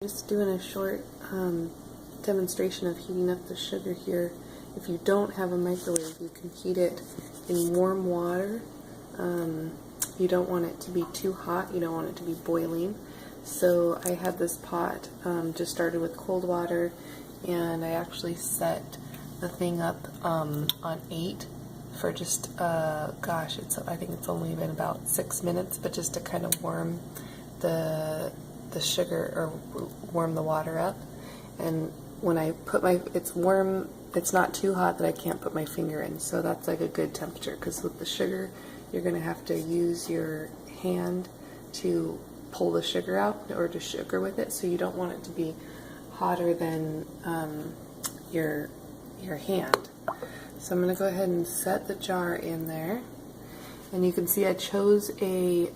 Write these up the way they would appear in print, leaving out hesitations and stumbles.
Just doing a short demonstration of heating up the sugar here. If you don't have a microwave, you can heat it in warm water. You don't want it to be too hot, you don't want it to be boiling. So I had this pot, just started with cold water, and I actually set the thing up on 8 for just, gosh, I think it's only been about 6 minutes, but just to kind of warm the sugar, or warm the water up. And when I put it's warm, it's not too hot that I can't put my finger in, so that's like a good temperature, because with the sugar you're going to have to use your hand to pull the sugar out, or to sugar with it, so you don't want it to be hotter than your hand. So I'm going to go ahead and set the jar in there, and you can see I chose a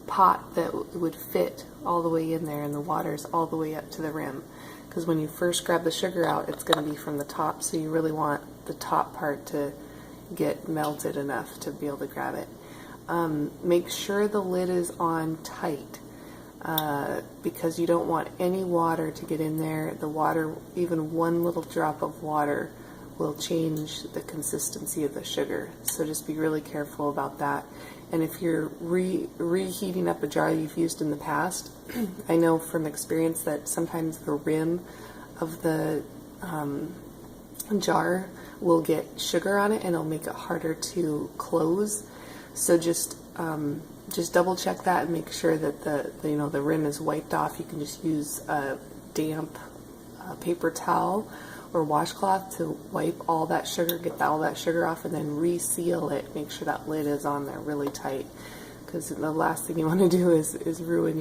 pot that would fit all the way in there, and the water's all the way up to the rim, because when you first grab the sugar out, it's going to be from the top, so you really want the top part to get melted enough to be able to grab it. Make sure the lid is on tight, because you don't want any water to get in there. The water, even one little drop of water, will change the consistency of the sugar, so just be really careful about that. And if you're reheating up a jar you've used in the past, I know from experience that sometimes the rim of the jar will get sugar on it, and it'll make it harder to close. So just double check that and make sure that the rim is wiped off. You can just use a damp paper towel or washcloth to wipe all that sugar, get all that sugar off, and then reseal it. Make sure that lid is on there really tight, because the last thing you want to do is ruin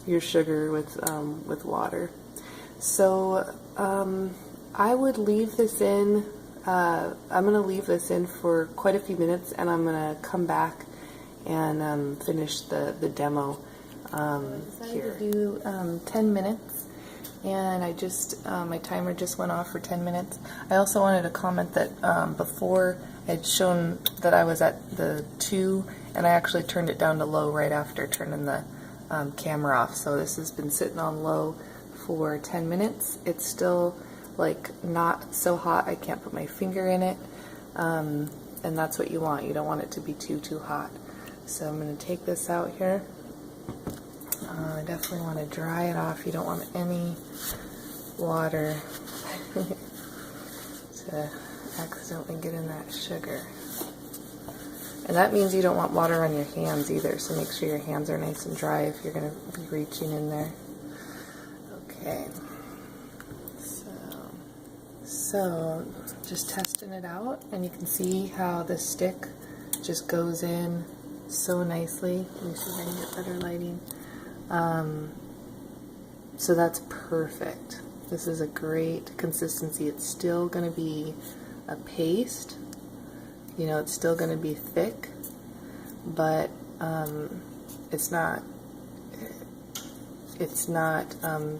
your sugar with water. So I would leave this in. I'm going to leave this in for quite a few minutes, and I'm going to come back and finish the demo here. To do 10 minutes. And I just, my timer just went off for 10 minutes. I also wanted to comment that before I had shown that I was at the 2, and I actually turned it down to low right after turning the camera off. So this has been sitting on low for 10 minutes. It's still like not so hot I can't put my finger in it, and that's what you want. You don't want it to be too hot. So I'm going to take this out here. I definitely want to dry it off. You don't want any water to accidentally get in that sugar. And that means you don't want water on your hands either, so make sure your hands are nice and dry if you're going to be reaching in there. Okay. So just testing it out, and you can see how the stick just goes in so nicely. Let me see if I can get better lighting. So that's perfect. This is a great consistency. It's still going to be a paste, you know, it's still going to be thick, but it's not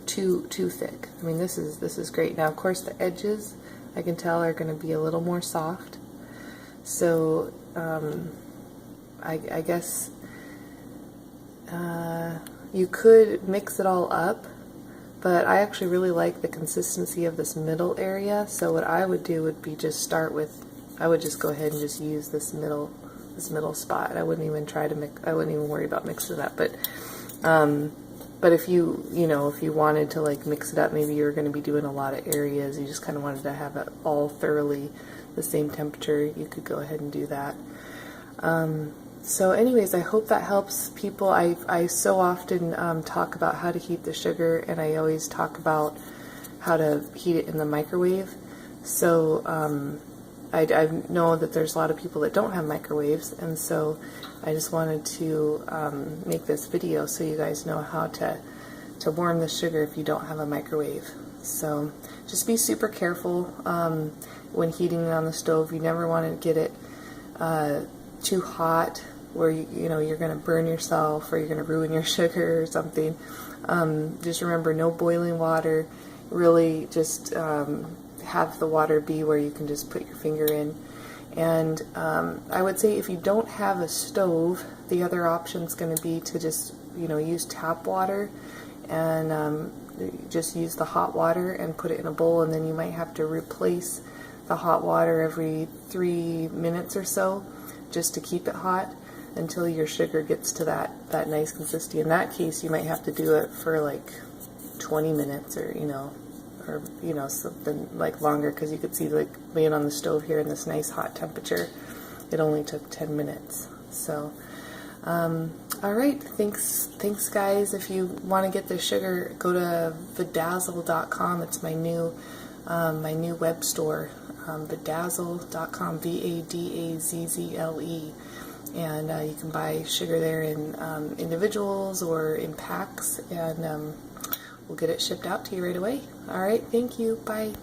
too thick. I mean, this is great. Now, of course, the edges I can tell are going to be a little more soft. So I guess you could mix it all up, but I actually really like the consistency of this middle area. So what I would do would be just start with, I would just go ahead and just use this middle spot. I wouldn't even try to mix. I wouldn't even worry about mixing it up. But if you wanted to like mix it up, maybe you were going to be doing a lot of areas, you just kind of wanted to have it all thoroughly the same temperature, you could go ahead and do that. So anyways, I hope that helps people. I so often talk about how to heat the sugar, and I always talk about how to heat it in the microwave. So I know that there's a lot of people that don't have microwaves, and so I just wanted to make this video so you guys know how to warm the sugar if you don't have a microwave. So just be super careful when heating it on the stove. You never want to get it too hot where you're going to burn yourself, or you're going to ruin your sugar or something. Just remember, no boiling water. Really just have the water be where you can just put your finger in. And I would say if you don't have a stove, the other option is going to be to just use tap water and just use the hot water and put it in a bowl, and then you might have to replace the hot water every 3 minutes or so just to keep it hot until your sugar gets to that nice consistency. In that case, you might have to do it for like 20 minutes or something like longer, because you could see like being on the stove here in this nice hot temperature, it only took 10 minutes. So alright, thanks guys. If you want to get the sugar, go to Vadazzle.com. It's my new web store, Vadazzle.com, Vadazzle, and you can buy sugar there in individuals or in packs, and we'll get it shipped out to you right away. Alright, thank you, bye.